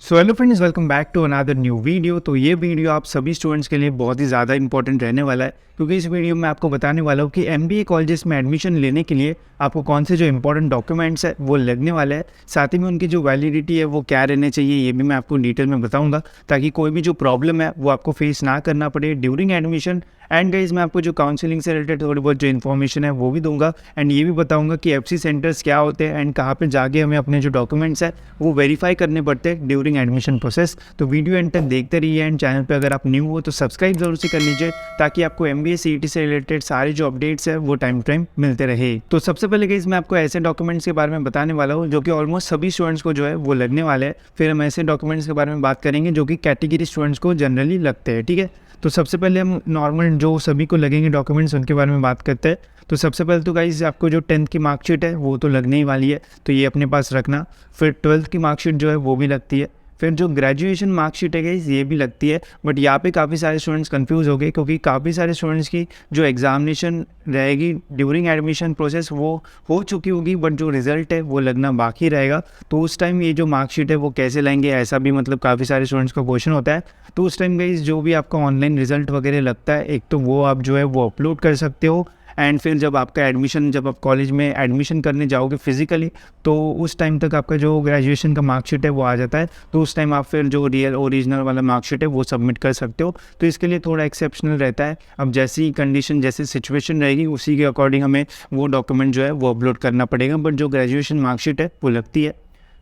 So hello friends, welcome back to another new video. तो ये video आप सभी स्टूडेंट्स के लिए बहुत ही ज़्यादा इंपॉर्टेंट रहने वाला है, क्योंकि इस वीडियो में आपको बताने वाला हूँ कि एमबीए कॉलेजेस में एडमिशन लेने के लिए आपको कौन से जो इंपॉर्टेंट डॉक्यूमेंट्स है वो लगने वाले हैं। साथ ही में उनकी जो वैलिडिटी है वो क्या रहने चाहिए, ये भी मैं आपको डिटेल में बताऊंगा, ताकि कोई भी जो प्रॉब्लम है वो आपको फेस ना करना पड़े ड्यूरिंग एडमिशन। एंड गाइज मैं आपको जो काउंसलिंग से रिलेटेड थोड़ी बहुत जो इन्फॉर्मेशन है वो भी दूंगा, एंड ये भी बताऊंगा कि एफसी सेंटर्स क्या होते हैं एंड कहाँ पे जाके हमें अपने जो डॉक्यूमेंट्स है वो वेरीफाई करने पड़ते हैं ड्यूरिंग एडमिशन प्रोसेस। तो वीडियो एंड तक देखते रहिए, एंड चैनल पे अगर आप न्यू हो तो सब्सक्राइब जरूर से कर लीजिए, ताकि आपको एमबीए सीईटी से रिलेटेड सारे जो अपडेट्स है वो टाइम टाइम मिलते रहे। तो सबसे पहले गाइज मैं आपको ऐसे डॉक्यूमेंट्स के बारे में बताने वाला हूँ जो कि ऑलमोस्ट सभी स्टूडेंट्स को जो है वो लगने वाले हैं। फिर हम ऐसे डॉक्यूमेंट्स के बारे में बात करेंगे जो कि कैटेगरी स्टूडेंट्स को जनरली लगते हैं। ठीक है, तो सबसे पहले हम नॉर्मल जो सभी को लगेंगे डॉक्यूमेंट्स उनके बारे में बात करते हैं। तो सबसे पहले तो गाइज आपको जो 10th की मार्कशीट है वो तो लगने ही वाली है, तो ये अपने पास रखना। फिर 12th की मार्कशीट जो है वो भी लगती है। फिर जो ग्रेजुएशन मार्कशीट है गाइज ये भी लगती है। बट यहाँ पे काफ़ी सारे स्टूडेंट्स कंफ्यूज हो गए, क्योंकि काफ़ी सारे स्टूडेंट्स की जो एग्जामिनेशन रहेगी ड्यूरिंग एडमिशन प्रोसेस वो हो चुकी होगी, बट जो रिजल्ट है वो लगना बाकी रहेगा। तो उस टाइम ये जो मार्कशीट है वो कैसे लाएंगे, ऐसा भी मतलब काफ़ी सारे स्टूडेंट्स का क्वेश्चन होता है। तो उस टाइम गाइज जो भी आपका ऑनलाइन रिजल्ट वगैरह लगता है, एक तो वो आप जो है वो अपलोड कर सकते हो। एंड फिर जब आपका एडमिशन, जब आप कॉलेज में एडमिशन करने जाओगे फिजिकली, तो उस टाइम तक आपका जो ग्रेजुएशन का मार्कशीट है वो आ जाता है। तो उस टाइम आप फिर जो रियल ओरिजिनल वाला मार्कशीट है वो सबमिट कर सकते हो। तो इसके लिए थोड़ा एक्सेप्शनल रहता है। अब जैसी कंडीशन, जैसी सिचुएशन रहेगी उसी के अकॉर्डिंग हमें वो डॉक्यूमेंट जो है वो अपलोड करना पड़ेगा, बट जो ग्रेजुएशन मार्कशीट है वो लगती है।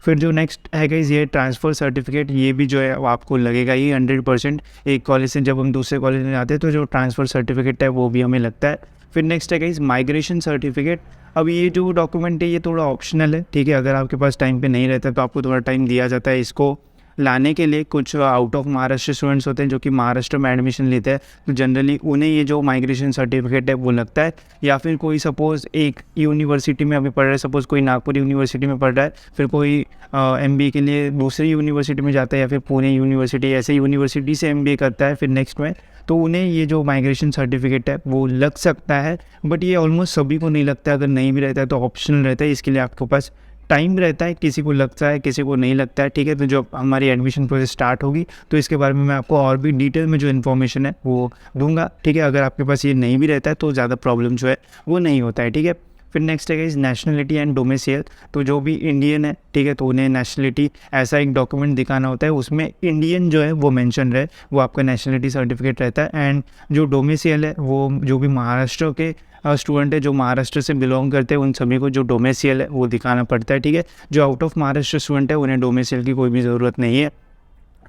फिर जो नेक्स्ट है गाइस ये ट्रांसफ़र सर्टिफिकेट, ये भी जो है वो आपको लगेगा ही 100%। एक कॉलेज से जब हम दूसरे कॉलेज में जाते हैं तो जो ट्रांसफ़र सर्टिफिकेट है वो भी हमें लगता है। फिर नेक्स्ट है गाइस माइग्रेशन सर्टिफिकेट। अब ये जो डॉक्यूमेंट है ये थोड़ा ऑप्शनल है, ठीक है। अगर आपके पास टाइम पे नहीं रहता तो आपको थोड़ा टाइम दिया जाता है इसको लाने के लिए। कुछ आउट ऑफ महाराष्ट्र स्टूडेंट्स होते हैं जो कि महाराष्ट्र में एडमिशन लेते हैं, तो जनरली उन्हें ये जो माइग्रेशन सर्टिफिकेट है वो लगता है। या फिर कोई सपोज़ एक यूनिवर्सिटी में अभी पढ़ रहा है, सपोज़ कोई नागपुर यूनिवर्सिटी में पढ़ रहा है, फिर कोई एमबीए के लिए दूसरी यूनिवर्सिटी में जाता है, या फिर पुणे यूनिवर्सिटी, ऐसे यूनिवर्सिटी से एमबीए करता है फिर नेक्स्ट में, तो उन्हें ये जो माइग्रेशन सर्टिफिकेट है वो लग सकता है। बट ये ऑलमोस्ट सभी को नहीं लगता है। अगर नहीं भी रहता है तो ऑप्शनल रहता है, इसके लिए आपके पास टाइम रहता है। किसी को लगता है, किसी को नहीं लगता है, ठीक है। तो जब हमारी एडमिशन प्रोसेस स्टार्ट होगी तो इसके बारे में मैं आपको और भी डिटेल में जो इन्फॉर्मेशन है वो दूंगा, ठीक है। अगर आपके पास ये नहीं भी रहता है तो ज़्यादा प्रॉब्लम जो है वो नहीं होता है, ठीक है। फिर नेक्स्ट है गाइस नेशनलिटी एंड डोमिसाइल। तो जो भी इंडियन है, ठीक है, तो उन्हें नेशनलिटी ऐसा एक डॉक्यूमेंट दिखाना होता है, उसमें इंडियन जो है वो मेंशन रहे, वो आपका नेशनलिटी सर्टिफिकेट रहता है। एंड जो डोमिसाइल है वो जो भी महाराष्ट्र के स्टूडेंट है, जो महाराष्ट्र से बिलोंग करते हैं, उन सभी को जो डोमिसाइल है वो दिखाना पड़ता है, ठीक है। जो आउट ऑफ महाराष्ट्र स्टूडेंट है उन्हें डोमिसाइल की कोई भी ज़रूरत नहीं है।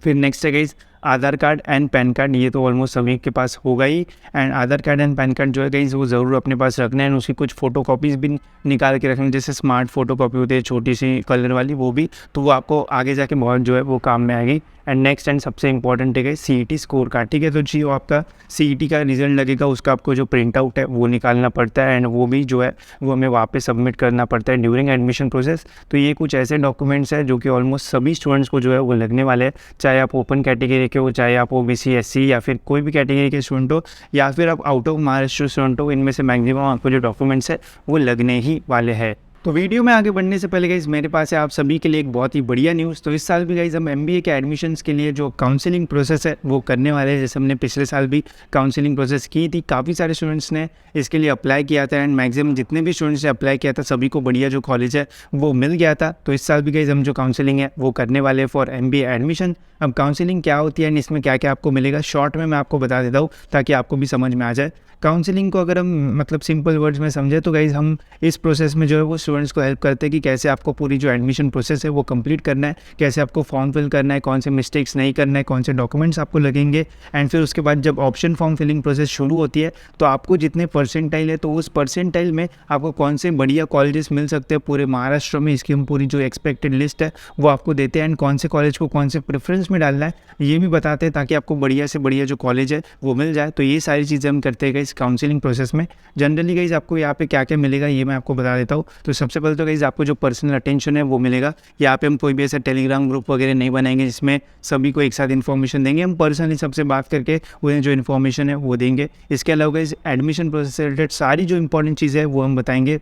फिर नेक्स्ट है guys Aadhaar card and PAN card. ये तो ऑलमोस्ट सभी के पास होगा ही। And Aadhaar card and PAN card जो है गाइस वो ज़रूर अपने पास रखना है, एंड उसकी कुछ फ़ोटो कॉपीज़ भी निकाल के रखना, जैसे स्मार्ट फ़ोटो कॉपी होती है छोटी सी कलर वाली, वो भी, तो वो आपको आगे जाके बहुत जो है वो काम में आएगी। एंड नेक्स्ट एंड सबसे इंपॉर्टेंट है सीईटी स्कोर कार्ड, ठीक है। तो जी आपका सीईटी का रिजल्ट लगेगा, उसका आपको जो प्रिंट आउट है वो निकालना पड़ता है, एंड वो भी जो है वो हमें वहाँ पे सबमिट करना पड़ता है ड्यूरिंग एडमिशन प्रोसेस। तो ये कुछ ऐसे डॉक्यूमेंट्स हैं जो कि ऑलमोस्ट सभी स्टूडेंट्स को जो है वो लगने वाले हैं, चाहे आप ओपन कैटेगरी के हो, चाहे आप ओबीसी, एससी या फिर कोई भी कैटेगरी के स्टूडेंट हो, या फिर आप आउट ऑफ महाराष्ट्र स्टूडेंट हो। इनमें से मैक्सिमम आपको जो डॉक्यूमेंट्स है वो लगने ही वाले हैं। तो वीडियो में आगे बढ़ने से पहले गाइज मेरे पास है आप सभी के लिए एक बहुत ही बढ़िया न्यूज़। तो इस साल भी गाइज हम एमबीए के एडमिशन्स के लिए जो काउंसलिंग प्रोसेस है वो करने वाले हैं। जैसे हमने पिछले साल भी काउंसलिंग प्रोसेस की थी, काफ़ी सारे स्टूडेंट्स ने इसके लिए अप्लाई किया था, एंड मैक्सिमम जितने भी स्टूडेंट्स ने अप्लाई किया था सभी को बढ़िया जो कॉलेज है वो मिल गया था। तो इस साल भी गाइज हम जो काउंसलिंग है वो करने वाले हैं फॉर एमबीए एडमिशन। अब काउंसलिंग क्या होती है एंड इसमें क्या क्या आपको मिलेगा, शॉर्ट में मैं आपको बता देता हूँ ताकि आपको भी समझ में आ जाए। काउंसलिंग को अगर हम मतलब सिंपल वर्ड्स में समझे तो गाइज हम इस प्रोसेस में जो है वो स्टूडेंट्स को हेल्प करते हैं कि कैसे आपको पूरी जो एडमिशन प्रोसेस है वो कंप्लीट करना है, कैसे आपको फॉर्म फिल करना है, कौन से मिस्टेक्स नहीं करना है, कौन से डॉक्यूमेंट्स आपको लगेंगे। एंड फिर उसके बाद जब ऑप्शन फॉर्म फिलिंग प्रोसेस शुरू होती है तो आपको जितने परसेंटाइल है तो उस परसेंटाइल में आपको कौन से बढ़िया कॉलेजेस मिल सकते हैं पूरे महाराष्ट्र में, इसकी हम पूरी जो एक्सपेक्टेड लिस्ट है वो आपको देते हैं। एंड कौन से कॉलेज को कौन से प्रेफरेंस में डालना है ये भी बताते हैं, ताकि आपको बढ़िया से बढ़िया जो कॉलेज है वो मिल जाए। तो ये सारी चीज़ें हम करते हैं इस काउंसलिंग प्रोसेस में। जनरली गाइज आपको यहाँ पे क्या क्या मिलेगा ये मैं आपको बता देता हूँ। तो सबसे पहले तो गाइज आपको जो पर्सनल अटेंशन है वो मिलेगा। यहाँ पे हम कोई भी ऐसा टेलीग्राम ग्रुप वगैरह नहीं बनाएंगे जिसमें सभी को एक साथ इन्फॉर्मेशन देंगे, हम पर्सनली सबसे बात करके उन्हें जो इन्फॉर्मेशन है वो देंगे। इसके अलावा गाइज एडमिशन प्रोसेस से रिलेटेड सारी जो इंपॉर्टेंट चीज़ें हैं वो हम बताएंगे।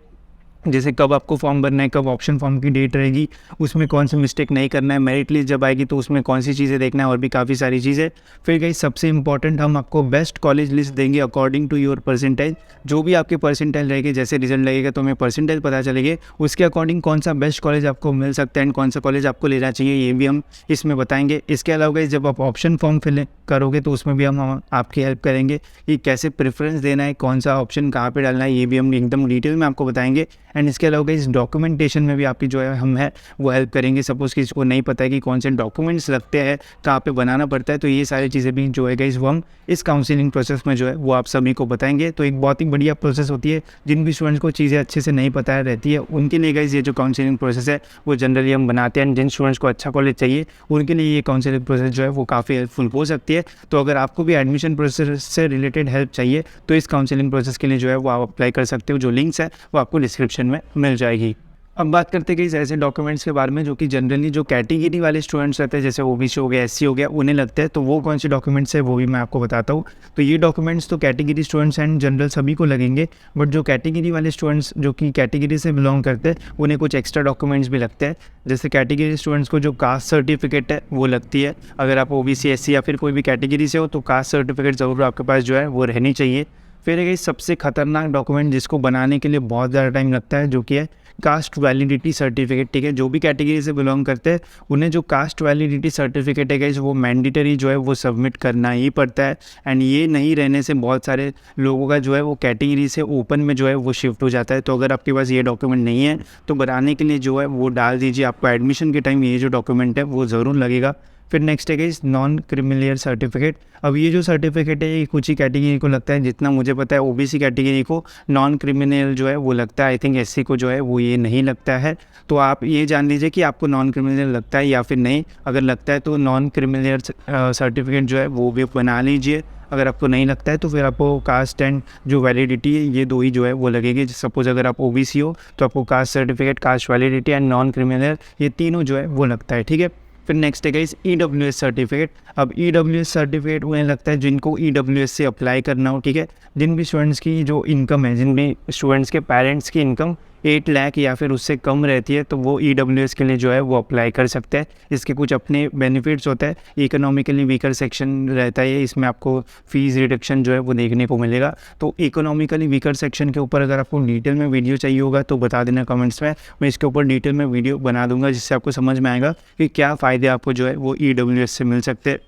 जैसे कब आपको फॉर्म भरना है, कब ऑप्शन फॉर्म की डेट रहेगी, उसमें कौन सा मिस्टेक नहीं करना है, मेरिट लिस्ट जब आएगी तो उसमें कौन सी चीज़ें देखना है, और भी काफ़ी सारी चीज़ें। फिर गाइस सबसे इंपॉर्टेंट, हम आपको बेस्ट कॉलेज लिस्ट देंगे अकॉर्डिंग टू योर परसेंटाइल। जो भी आपके परसेंटाइल रहेंगे, जैसे रिजल्ट लगेगा तो हमें परसेंटाइल पता चलेंगे, उसके अकॉर्डिंग कौन सा बेस्ट कॉलेज आपको मिल सकता है एंड कौन सा कॉलेज आपको लेना चाहिए, ये भी हम इसमें बताएंगे। इसके अलावा गाइस जब आप ऑप्शन फॉर्म फिल करोगे तो उसमें भी हम आपकी हेल्प करेंगे कि कैसे प्रेफरेंस देना है, कौन सा ऑप्शन कहाँ पे डालना है, ये भी हम एकदम डिटेल में आपको बताएंगे। एंड इसके अलावा इस डॉक्यूमेंटेशन में भी आपकी जो है हम है वो हेल्प करेंगे। सपोज़ किसी को नहीं पता है कि कौन से डॉक्यूमेंट्स लगते हैं, कहाँ पे बनाना पड़ता है, तो ये सारी चीज़ें भी जो है गाइस वो हम इस काउंसलिंग प्रोसेस में जो है वो आप सभी को बताएंगे। तो एक बहुत ही बढ़िया प्रोसेस होती है। जिन भी स्टूडेंट्स को चीज़ें अच्छे से नहीं पता रहती है उनके लिए गाइस ये जो काउंसलिंग प्रोसेस है वो जनरली हम बनाते हैं। जिन स्टूडेंट्स को अच्छा कॉलेज चाहिए उनके लिए ये काउंसलिंग प्रोसेस जो है वो काफ़ी हेल्पफुल हो सकती है। तो अगर आपको भी एडमिशन प्रोसेस से रिलेटेड हेल्प चाहिए तो इस काउंसलिंग प्रोसेस के लिए जो है वो आप अप्लाई कर सकते हो। जो लिंक्स है वो आपको डिस्क्रिप्शन में मिल जाएगी। अब बात करते हैं ऐसे डॉक्यूमेंट्स के बारे में जो कि जनरली जो कैटेगरी वाले स्टूडेंट्स रहते हैं, जैसे ओबीसी हो गया, एससी हो गया, उन्हें लगते हैं। तो वो कौन से डॉक्यूमेंट्स है वो भी मैं आपको बताता हूँ। तो ये डॉक्यूमेंट्स तो कैटेगरी स्टूडेंट्स एंड जनरल सभी को लगेंगे, बट जो कैटेगरी वाले स्टूडेंट्स जो कि कैटेगरी से बिलोंग करते हैं उन्हें कुछ एक्स्ट्रा डॉक्यूमेंट्स भी लगते हैं। जैसे कैटेगरी स्टूडेंट्स को जो कास्ट सर्टिफिकेट है वो लगती है। अगर आप ओबीसी, एससी या फिर कोई भी कैटेगरी से हो तो कास्ट सर्टिफिकेट ज़रूर आपके पास जो है वो रहनी चाहिए। फिर एक सबसे खतरनाक डॉक्यूमेंट जिसको बनाने के लिए बहुत ज़्यादा टाइम लगता है जो कि है कास्ट वैलिडिटी सर्टिफिकेट। ठीक है, जो भी कैटेगरी से बिलोंग करते हैं उन्हें जो कास्ट वैलिडिटी सर्टिफिकेट है गाइस वो मैंडेटरी जो है वो सबमिट करना ही पड़ता है। एंड ये नहीं रहने से बहुत सारे लोगों का जो है वो कैटेगरी से ओपन में जो है वो शिफ्ट हो जाता है। तो अगर आपके पास ये डॉक्यूमेंट नहीं है तो बनाने के लिए जो है वो डाल दीजिए। आपको एडमिशन के टाइम ये जो डॉक्यूमेंट है वो ज़रूर लगेगा। फिर नेक्स्ट है इस नॉन क्रिमिलियर सर्टिफिकेट। अब ये जो सर्टिफिकेट है ये कुछ ही कैटेगरी को लगता है, जितना मुझे पता है ओबीसी कैटेगरी को नॉन क्रिमिनल जो है वो लगता है। आई थिंक एससी को जो है वो ये नहीं लगता है। तो आप ये जान लीजिए कि आपको नॉन क्रिमिनल लगता है या फिर नहीं। अगर लगता है तो नॉन क्रिमिलियर सर्टिफिकेट जो है वो भी बना लीजिए। अगर आपको नहीं लगता है तो फिर आपको कास्ट एंड जो वैलिडिटी है ये दो ही जो है वो लगेगी। सपोज अगर आप ओबीसी हो तो आपको caste certificate, cast validity and non criminal ये तीनों जो है वो लगता है। ठीक है, फिर नेक्स्ट है गाइस ईडब्ल्यूएस सर्टिफिकेट। अब ईडब्ल्यूएस सर्टिफिकेट उन्हें लगता है जिनको ईडब्ल्यूएस से अप्लाई करना हो। ठीक है, जिन भी स्टूडेंट्स की जो इनकम है, जिन भी स्टूडेंट्स के पेरेंट्स की इनकम 8 लाख या फिर उससे कम रहती है तो वो ईडब्ल्यूएस के लिए जो है वो अप्लाई कर सकते हैं। इसके कुछ अपने बेनिफिट्स होते हैं। इकोनॉमिकली वीकर सेक्शन रहता है, इसमें आपको फीस रिडक्शन जो है वो देखने को मिलेगा। तो इकोनॉमिकली वीकर सेक्शन के ऊपर अगर आपको डिटेल में वीडियो चाहिए होगा तो बता देना कमेंट्स में, मैं इसके ऊपर डिटेल में वीडियो बना दूंगा जिससे आपको समझ में आएगा कि क्या फ़ायदे आपको जो है वो ईडब्ल्यूएस से मिल सकते हैं।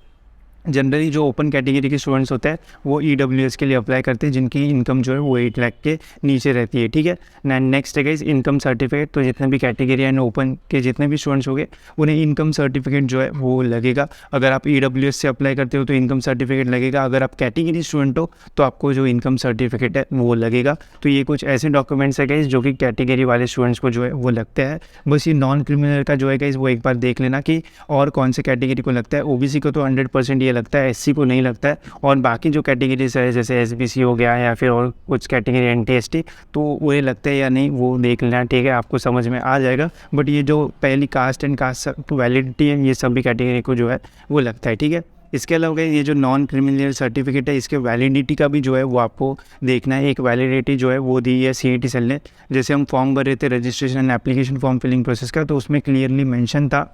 जनरली जो ओपन कैटेगरी के स्टूडेंट्स होते हैं वो ईडब्ल्यूएस के लिए अप्लाई करते हैं जिनकी इनकम जो है वो 8 लाख के नीचे रहती है। ठीक है, नेक्स्ट है गाइस इनकम सर्टिफिकेट। तो जितने भी कैटेगरी एंड ओपन के जितने भी स्टूडेंट्स होंगे उन्हें इनकम सर्टिफिकेट जो है वो लगेगा। अगर आप ईडब्ल्यूएस से अप्लाई करते हो तो इनकम सर्टिफिकेट लगेगा। अगर आप कैटेगरी स्टूडेंट हो तो आपको जो इनकम सर्टिफिकेट है वो लगेगा। तो ये कुछ ऐसे डॉक्यूमेंट्स है गाइस जो कि कैटेगरी वाले स्टूडेंट्स को जो है वो लगते हैं। बस ये नॉन क्रिमिनल का जो है गाइस वो एक बार देख लेना कि और कौन से कैटेगरी को लगता है। ओबीसी को तो 100% ये लगता है, एससी को नहीं लगता है, और बाकी जो कैटेगरीज है जैसे एसबीसी हो गया या फिर और कुछ कैटेगरी एनटी एसटी तो वो लगता है या नहीं वो देख लेना। ठीक है, आपको समझ में आ जाएगा। बट ये जो पहली कास्ट एंड कास्ट वैलिडिटी है ये सभी कैटेगरी को जो है वो लगता है। ठीक है, इसके अलावा ये जो नॉन क्रिमिनल सर्टिफिकेट है इसके वैलिडिटी का भी जो है वो आपको देखना है। एक वैलिडिटी जो है वो दी है सीईटी सेल ने। जैसे हम फॉर्म भर रहे थे registration and application form filling process का, तो उसमें क्लियरली मेंशन था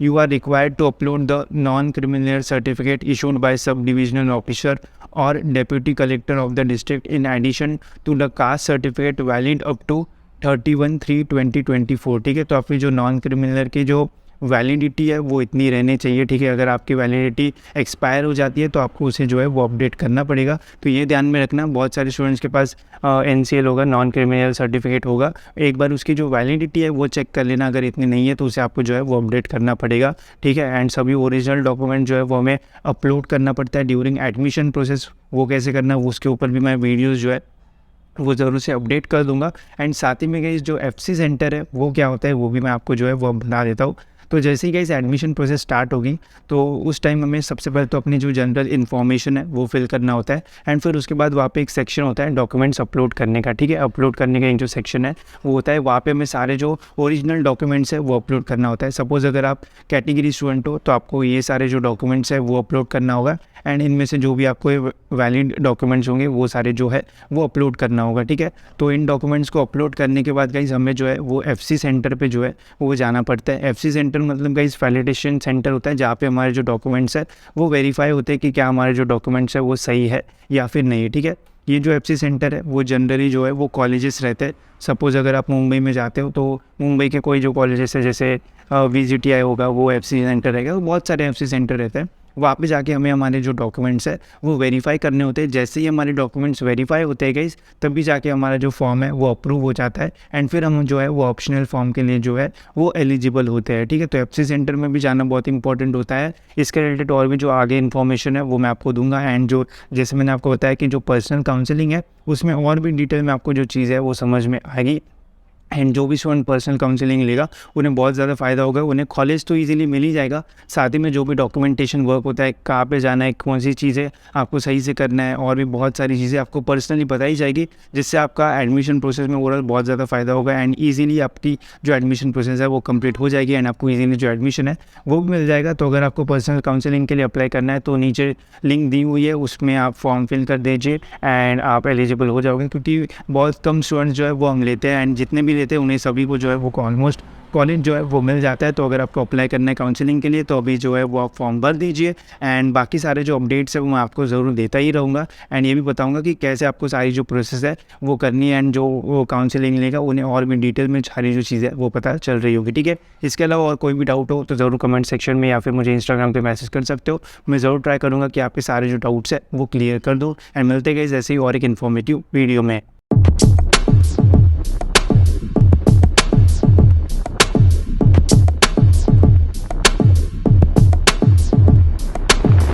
you are required to upload the non-criminal certificate issued by sub-divisional officer or deputy collector of the district in addition to the caste certificate valid up to 31/3/2024। ठीक है, तो आपकी जो non criminal की जो validity है वो इतनी रहनी चाहिए। ठीक है, अगर आपकी वैलिडिटी एक्सपायर हो जाती है तो आपको उसे जो है वो अपडेट करना पड़ेगा। तो ये ध्यान में रखना, बहुत सारे स्टूडेंट्स के पास एनसीएल होगा, नॉन क्रिमिनल सर्टिफिकेट होगा, एक बार उसकी जो वैलिडिटी है वो चेक कर लेना। अगर इतनी नहीं है तो उसे आपको जो है वो अपडेट करना पड़ेगा। ठीक है, एंड सभी ओरिजिनल डॉक्यूमेंट जो है वो हमें अपलोड करना पड़ता है ड्यूरिंग एडमिशन प्रोसेस। वो कैसे करना है उसके ऊपर भी मैं वीडियोज़ जो है वो ज़रूर से अपडेट कर दूंगा। एंड साथ ही में गाइस जो एफसी सेंटर है वो क्या होता है वो भी मैं आपको जो है वो बता देता हूँ। तो जैसे ही गाइस एडमिशन प्रोसेस स्टार्ट होगी तो उस टाइम हमें सबसे पहले तो अपनी जो जनरल इन्फॉर्मेशन है वो फिल करना होता है। एंड फिर उसके बाद वहाँ पे एक सेक्शन होता है डॉक्यूमेंट्स अपलोड करने का। ठीक है, अपलोड करने का एक जो सेक्शन है वो होता है, वहाँ पे हमें सारे जो ओरिजिनल डॉक्यूमेंट्स है वो अपलोड करना होता है। सपोज़ अगर आप कैटेगरी स्टूडेंट हो तो आपको ये सारे जो डॉक्यूमेंट्स है वो अपलोड करना होगा। एंड इनमें से जो भी आपको वैलिड डॉक्यूमेंट्स होंगे वो सारे जो है वो अपलोड करना होगा, ठीक है। तो इन डॉक्यूमेंट्स को अपलोड करने के बाद गाइस हमें जो है वो FC सेंटर पे जो है वो जाना पड़ता है। FC सेंटर मतलब गाइस वैलिडेशन सेंटर होता है, जहाँ पे हमारे जो डॉक्यूमेंट्स है वो वेरीफाई होते हैं कि क्या हमारे जो डॉक्यूमेंट्स है वो सही है या फिर नहीं, ठीक है। ये जो FC सेंटर है वो जनरली जो है वो कॉलेजेस रहते हैं। सपोज़ अगर आप मुंबई में जाते हो तो मुंबई के कोई जो कॉलेजेस है जैसे VGTI होगा वो FC सेंटर रहेगा, तो बहुत सारे FC सेंटर रहते हैं। वहाँ पे जाके हमें हमारे जो डॉक्यूमेंट्स है वो वेरीफाई करने होते हैं। जैसे ही हमारे डॉक्यूमेंट्स वेरीफाई होते हैं गाइस, तभी जाके हमारा जो फॉर्म है वो अप्रूव हो जाता है एंड फिर हम जो है वो ऑप्शनल फॉर्म के लिए जो है वो एलिजिबल होते हैं, ठीक है। तो FC सेंटर में भी जाना बहुत इंपॉर्टेंट होता है। इसके रिलेटेड और भी जो आगे इन्फॉर्मेशन है वो मैं आपको दूंगा। एंड जो जैसे मैंने आपको बताया कि जो पर्सनल काउंसलिंग है उसमें और भी डिटेल में आपको जो चीज़ है वो समझ में आएगी। एंड जो भी स्टूडेंट पर्सनल काउंसलिंग लेगा उन्हें बहुत ज़्यादा फ़ायदा होगा। उन्हें कॉलेज तो इजीली मिल ही जाएगा, साथ ही में जो भी डॉक्यूमेंटेशन वर्क होता है, कहाँ पे जाना है, कौन सी चीज़ें आपको सही से करना है, और भी बहुत सारी चीज़ें आपको पर्सनली बताई जाएगी, जिससे आपका एडमिशन प्रोसेस में ओवरऑल बहुत ज़्यादा फ़ायदा होगा। एंड ईजिली आपकी जो एडमिशन प्रोसेस है वो कंप्लीट हो जाएगी एंड आपको ईजिली जो एडमिशन है वो भी मिल जाएगा। तो अगर आपको पर्सनल काउंसलिंग के लिए अप्लाई करना है तो नीचे लिंक दी हुई है, उसमें आप फॉर्म फिल कर दीजिए एंड आप एलिजिबल हो जाओगे, क्योंकि बहुत कम स्टूडेंट्स जो है वो हम लेते हैं एंड जितने भी लेते हैं उन्हें सभी को जो है वो ऑलमोस्ट कॉलेज जो है वो मिल जाता है। तो अगर आपको अप्लाई करना है काउंसलिंग के लिए तो अभी जो है वो आप फॉर्म भर दीजिए एंड बाकी सारे जो अपडेट्स है वो मैं आपको ज़रूर देता ही रहूँगा। एंड ये भी बताऊँगा कि कैसे आपको सारी जो प्रोसेस है वो करनी है एंड जो वो काउंसलिंग लेगा उन्हें और भी डिटेल में सारी जो चीज़ें वो पता चल रही होगी, ठीक है। इसके अलावा और कोई भी डाउट हो तो ज़रूर कमेंट सेक्शन में या फिर मुझे इंस्टाग्राम पर मैसेज कर सकते हो। मैं ज़रूर ट्राई करूँगा कि आपके सारे जो डाउट्स है वो क्लियर कर दूँ। एंड मिलते गए जैसे ही और एक इन्फॉर्मेटिव वीडियो में।